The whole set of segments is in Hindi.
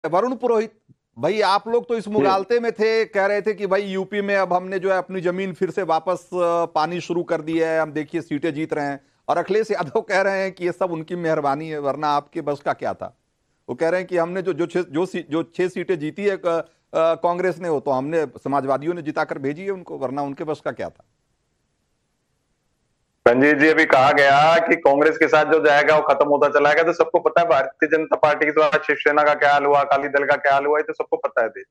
वरुण पुरोहित भाई, आप लोग तो इस मुगालते में थे, कह रहे थे कि भाई यूपी में अब हमने जो है अपनी जमीन फिर से वापस पानी शुरू कर दी है, हम देखिए सीटें जीत रहे हैं। और अखिलेश यादव कह रहे हैं कि ये सब उनकी मेहरबानी है, वरना आपके बस का क्या था। वो कह रहे हैं कि हमने जो 6 सीटें जीती है कांग्रेस ने, वो तो हमने समाजवादियों ने जिताकर भेजी है उनको, वरना उनके बस का क्या था। रंजीत जी, अभी कहा गया कि कांग्रेस के साथ जो जाएगा वो खत्म होता चला गया। तो सबको पता है भारतीय जनता पार्टी के द्वारा शिवसेना का क्या हाल हुआ, अकाली दल का क्या हाल हुआ, ये तो सबको पता है।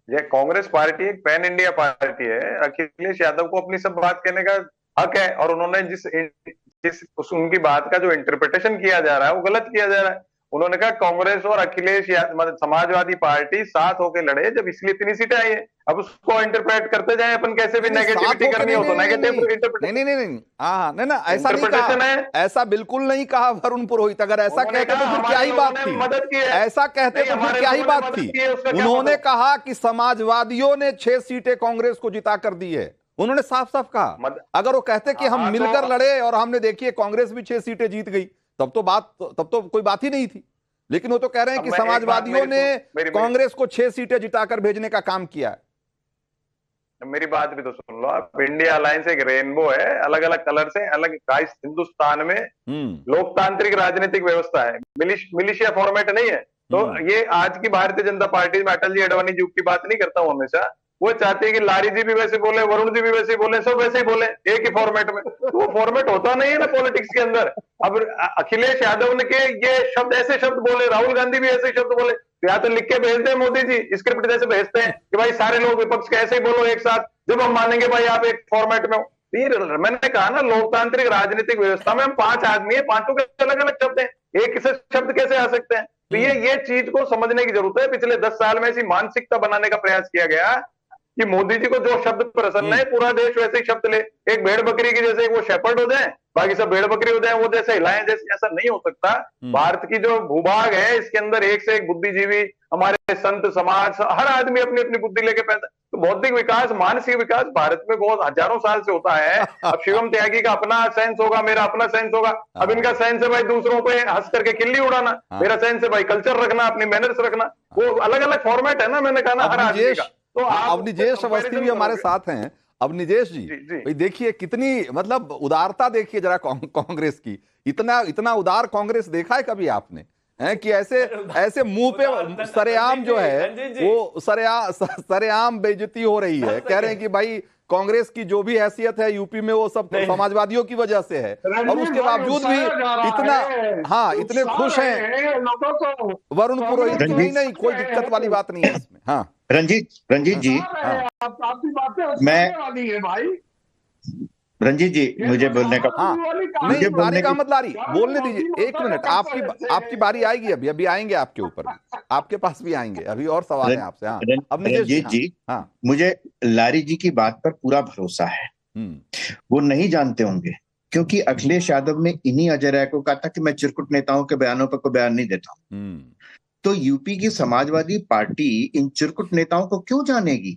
ये कांग्रेस पार्टी एक पैन इंडिया पार्टी है। अखिलेश यादव को अपनी सब बात कहने का हक है, और उन्होंने जिस उनकी बात का जो इंटरप्रिटेशन किया जा रहा है वो गलत किया जा रहा है। उन्होंने कहा कांग्रेस और अखिलेश मतलब समाजवादी पार्टी साथ होकर लड़े जब, इसलिए इतनी सीटें आई है। अब उसको इंटरप्रेट करते जाए अपन, कैसे भी नेगेटिविटी करनी हो तो नेगेटिव नहीं नहीं नहीं, हाँ नहीं ना, ऐसा नहीं इंटरप्रिटेशन है। कहा, ऐसा बिल्कुल नहीं कहा वरुण पुरोहित। अगर ऐसा कहते तो फिर क्या ही बात थी, मदद की है। ऐसा कहते तो फिर क्या ही बात थी। उन्होंने कहा कि समाजवादियों ने 6 सीटें कांग्रेस को जिता कर दी है, उन्होंने साफ साफ कहा। अगर वो कहते कि हम मिलकर लड़े और हमने देखिए कांग्रेस भी 6 सीटें जीत गई, तब तो कोई बात ही नहीं थी। लेकिन वो तो कह रहे हैं कि समाजवादियों ने कांग्रेस को 6 सीटें जिताकर भेजने का काम किया है। मेरी बात भी तो सुन लो आप। इंडिया अलायंस एक रेनबो है, अलग अलग कलर से अलग। हिंदुस्तान में लोकतांत्रिक राजनीतिक व्यवस्था है, मिलिशिया फॉर्मेट नहीं है। तो ये आज की भारतीय जनता पार्टी में अटल जी अडवाणी जी की बात नहीं करता हूं हमेशा। वो चाहते हैं कि लारी जी भी वैसे बोले, वरुण जी भी वैसे बोले, सब वैसे ही बोले एक ही फॉर्मेट में। तो वो फॉर्मेट होता नहीं है ना पॉलिटिक्स के अंदर। अब अखिलेश यादव ने के ये शब्द ऐसे शब्द बोले, राहुल गांधी भी ऐसे शब्द बोले, तो या तो लिख के भेजते हैं मोदी जी, स्क्रिप्ट जैसे भेजते हैं कि भाई सारे लोग विपक्ष के ऐसे ही बोलो एक साथ, जब हम मानेंगे भाई आप एक फॉर्मेट में हो। मैंने कहा ना, लोकतांत्रिक राजनीतिक व्यवस्था में हम 5 आदमी है, 5 के अलग अलग शब्द हैं, एक से शब्द कैसे आ सकते हैं। तो ये चीज को समझने की जरूरत है। पिछले 10 साल में ऐसी मानसिकता बनाने का प्रयास किया गया कि मोदी जी को जो शब्द प्रसन्न है पूरा देश वैसे ही शब्द ले। एक भेड़ बकरी की जैसे वो शेपर्ड हो जाए, बाकी सब भेड़ बकरी हो जाए, वो जैसे हिलाएं जैसे, ऐसा नहीं हो सकता। भारत की जो भूभाग है इसके अंदर एक से एक बुद्धिजीवी, हमारे संत समाज, हर आदमी अपनी अपनी बुद्धि लेके पैदा। तो बौद्धिक विकास, मानसिक विकास भारत में बहुत हजारों साल से होता है। अब शिवम त्यागी का अपना सेंस होगा, मेरा अपना सेंस होगा। अब इनका सेंस है भाई दूसरों पे हंस करके किल्ली उड़ाना, मेरा सेंस है भाई कल्चर रखना, अपनी मैनर्स रखना। वो अलग अलग फॉर्मेट है ना, मैंने कहा ना हर आदमी का। तो अवनिजेश अवस्थी भी हमारे साथ हैं। अवनिजेश जी, भाई देखिए कितनी मतलब उदारता देखिए जरा कांग्रेस की। इतना उदार कांग्रेस देखा है कभी आपने? है कि ऐसे मुंह पे सरेआम जो है वो सरेआम बेइज्जती हो रही है। कह रहे हैं कि भाई कांग्रेस की जो भी हैसियत है यूपी में वो सब समाजवादियों की वजह से है, और उसके बावजूद भी इतने खुश हैं वरुण पुरोहित। नहीं, कोई दिक्कत वाली बात नहीं है इसमें। हाँ रंजीत जी, रंजीत जी, मुझे बोलने का नहीं, लारी का मत, लारी बोलने दीजिए 1 मिनट। आपकी बारी आएगी, अभी आएंगे आपके ऊपर भी, आपके पास भी आएंगे, अभी और सवाल है आपसे। हाँ रंजीत जी, मुझे लारी जी की बात पर पूरा भरोसा है। वो नहीं जानते होंगे, क्योंकि अखिलेश यादव ने इन्हीं अजय राय को कहा था कि मैं चिरकुट नेताओं के बयानों पर कोई बयान नहीं देता हूं। तो यूपी की समाजवादी पार्टी इन चिरकुट नेताओं को क्यों जानेगी?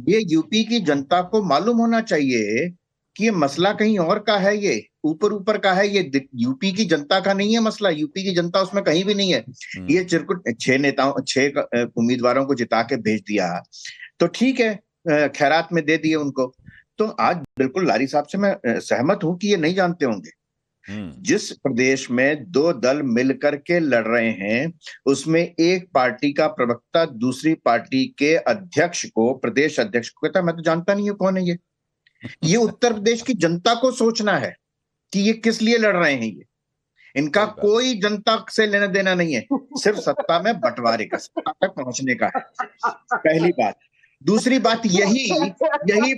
ये यूपी की जनता को मालूम होना चाहिए कि ये मसला कहीं और का है, ये ऊपर का है, ये यूपी की जनता का नहीं है मसला। यूपी की जनता उसमें कहीं भी नहीं है। ये चिरकुट 6 उम्मीदवारों को जिता के भेज दिया तो ठीक है, खैरात में दे दिए उनको। तो आज बिल्कुल लारी साहब से मैं सहमत हूं कि ये नहीं जानते होंगे। जिस प्रदेश में 2 दल मिलकर के लड़ रहे हैं, उसमें एक पार्टी का प्रवक्ता दूसरी पार्टी के अध्यक्ष को, प्रदेश अध्यक्ष को कहता है मैं तो जानता नहीं हूं कौन है ये उत्तर प्रदेश की जनता को सोचना है कि ये किस लिए लड़ रहे हैं। ये इनका कोई जनता से लेना देना नहीं है, सिर्फ सत्ता में बंटवारे का, सत्ता तक पहुंचने का है। पहली बात। दूसरी बात, यही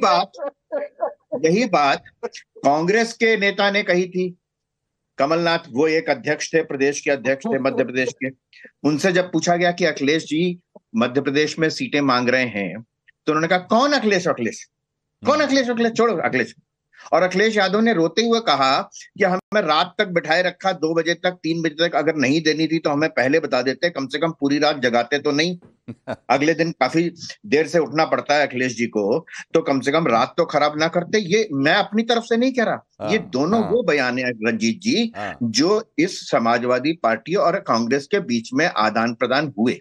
बात कांग्रेस के नेता ने कही थी। कमलनाथ, वो एक अध्यक्ष थे, प्रदेश के अध्यक्ष थे मध्य प्रदेश के। उनसे जब पूछा गया कि अखिलेश जी मध्य प्रदेश में सीटें मांग रहे हैं, तो उन्होंने कहा कौन अखिलेश? कौन अखिलेश? छोड़ो अखिलेश। और अखिलेश यादव ने रोते हुए कहा कि हमें रात तक बिठाए रखा, 2 बजे तक, 3 बजे तक। अगर नहीं देनी थी तो हमें पहले बता देते, कम से कम पूरी रात जगाते तो नहीं। अगले दिन काफी देर से उठना पड़ता है अखिलेश जी को, तो कम से कम रात तो खराब ना करते। ये मैं अपनी तरफ से नहीं कह रहा, ये दोनों वो बयान है रंजीत जी जो इस समाजवादी पार्टी और कांग्रेस के बीच में आदान प्रदान हुए।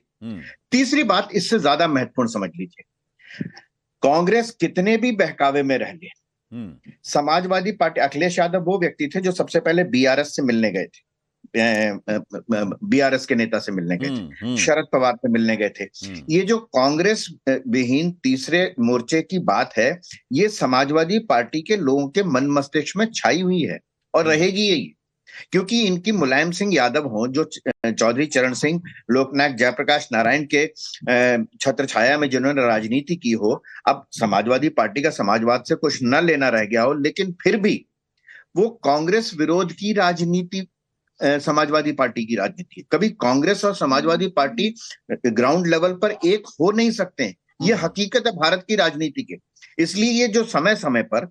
तीसरी बात इससे ज्यादा महत्वपूर्ण समझ लीजिए, कांग्रेस कितने भी बहकावे में रह ले, समाजवादी पार्टी, अखिलेश यादव वो व्यक्ति थे जो सबसे पहले बीआरएस से मिलने गए थे, बीआरएस के नेता से मिलने गए थे, शरद पवार से मिलने गए थे। ये जो कांग्रेस विहीन तीसरे मोर्चे की बात है, ये समाजवादी पार्टी के लोगों के मन मस्तिष्क में छाई हुई है और रहेगी यही, क्योंकि इनकी मुलायम सिंह यादव हो, जो चौधरी चरण सिंह, लोकनायक जयप्रकाश नारायण के छत्र छाया में जिन्होंने राजनीति की हो, अब समाजवादी पार्टी का समाजवाद से कुछ न लेना रह गया हो, लेकिन फिर भी वो कांग्रेस विरोध की राजनीति, समाजवादी पार्टी की राजनीति, कभी कांग्रेस और समाजवादी पार्टी ग्राउंड लेवल पर एक हो नहीं सकते। ये हकीकत है भारत की राजनीति के। इसलिए ये जो समय समय पर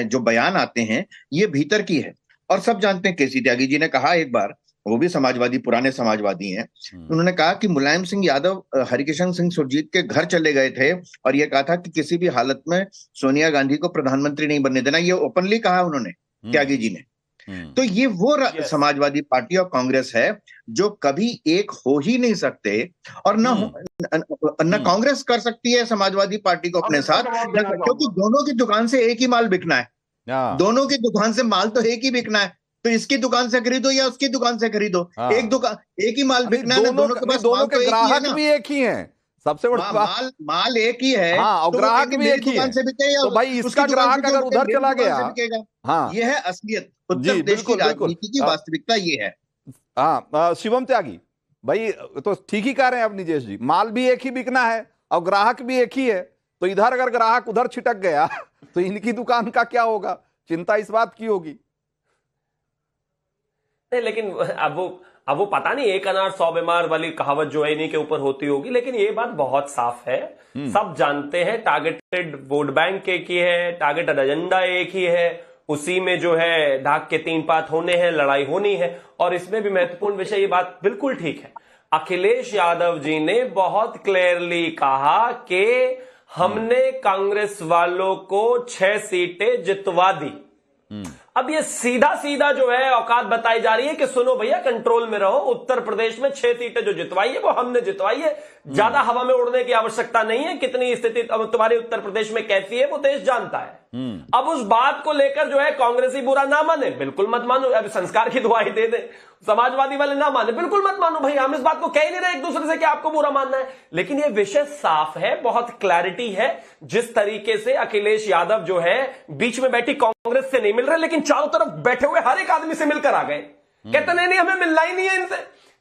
जो बयान आते हैं, ये भीतर की है। और सब जानते हैं, केसी त्यागी जी ने कहा एक बार, वो भी समाजवादी, पुराने समाजवादी हैं, उन्होंने कहा कि मुलायम सिंह यादव हरिकिशन सिंह सुरजीत के घर चले गए थे और ये कहा था कि किसी भी हालत में सोनिया गांधी को प्रधानमंत्री नहीं बनने देना। ये ओपनली कहा उन्होंने, त्यागी जी ने। तो ये वो समाजवादी पार्टी और कांग्रेस है जो कभी एक हो ही नहीं सकते, और न कांग्रेस कर सकती है समाजवादी पार्टी को अपने साथ, क्योंकि दोनों की दुकान से एक ही माल बिकना है, दोनों की दुकान से माल तो एक ही बिकना है। तो इसकी दुकान से खरीदो या उसकी दुकान से खरीदो, एक दुकान एक ही माल बिकना है, दोनों के पास दोनों के ग्राहक भी एक ही हैं, सबसे बड़ा माल एक ही है, और तो ग्राहक भी एक ही है। तो भाई इसका ग्राहक अगर उधर चला गया, हाँ, ये है असलियत, उत्तर प्रदेश की राजनीति की वास्तविकता ये है। हाँ, शिवम त्यागी भाई तो ठीक ही कह रहे हैं अब निजेश जी, माल भी एक ही बिकना है और ग्राहक भी एक ही है। तो इधर अगर ग्राहक उधर छिटक गया तो इनकी दुकान का क्या होगा, चिंता इस बात की होगी। नहीं, लेकिन अब वो पता नहीं, एक अनार 100 बीमार वाली कहावत जो है इन्हीं के ऊपर होती होगी, लेकिन ये बात बहुत साफ है, सब जानते हैं, टारगेटेड वोट बैंक एक ही है, टारगेटेड एजेंडा एक ही है, उसी में जो है ढाक के 3 पात होने हैं, लड़ाई होनी है। और इसमें भी महत्वपूर्ण विषय, ये बात बिल्कुल ठीक है, अखिलेश यादव जी ने बहुत क्लियरली कहा कि हमने कांग्रेस वालों को 6 सीटें जितवा दी। अब ये सीधा सीधा जो है औकात बताई जा रही है कि सुनो भैया कंट्रोल में रहो, उत्तर प्रदेश में 6 सीटें जो जितवाई है वो हमने जितवाई है, ज्यादा हवा में उड़ने की आवश्यकता नहीं है, कितनी स्थिति तुम्हारे उत्तर प्रदेश में कैसी है वो देश जानता है। अब उस बात को लेकर जो है कांग्रेसी बुरा ना माने, बिल्कुल मत मानो, अब संस्कार की दुआई दे दे, समाजवादी वाले ना माने, बिल्कुल मत मानो भाई, हम इस बात को कह ही नहीं रहे एक दूसरे से कि आपको बुरा मानना है, लेकिन ये विषय साफ है, बहुत क्लैरिटी है। जिस तरीके से अखिलेश यादव जो है बीच में बैठी कांग्रेस से नहीं मिल रहे, लेकिन चारों तरफ बैठे हुए हर एक आदमी से मिलकर आ गए, कहते नहीं हमें मिलना ही नहीं है इनसे,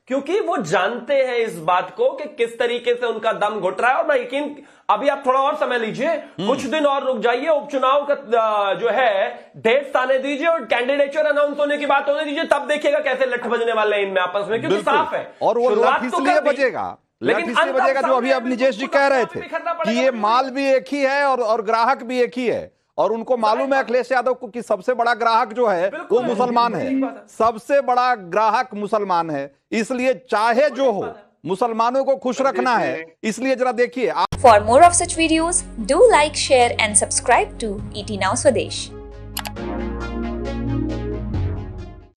क्योंकि वो जानते हैं इस बात को कि किस तरीके से उनका दम घुट रहा है। और मैं यकीन, अभी आप थोड़ा और समय लीजिए, कुछ दिन और रुक जाइए, उपचुनाव का जो है डेट्स आने दीजिए और कैंडिडेचर अनाउंस होने की बात होने दीजिए, तब देखिएगा कैसे लठ बजने वाले हैं इनमें आपस में, क्योंकि साफ है। और वो लठ इसलिए बजेगा, लेकिन बजेगा जो अभी अब निजेश जी कह रहे थे कि ये माल भी एक ही है और ग्राहक भी एक ही है, और उनको मालूम है अखिलेश यादव को कि सबसे बड़ा ग्राहक जो है वो मुसलमान है, सबसे बड़ा ग्राहक मुसलमान है, इसलिए चाहे जो हो मुसलमानों को खुश रखना है। इसलिए जरा देखिए। For more of such videos do like, share and subscribe to ET Now Swadesh।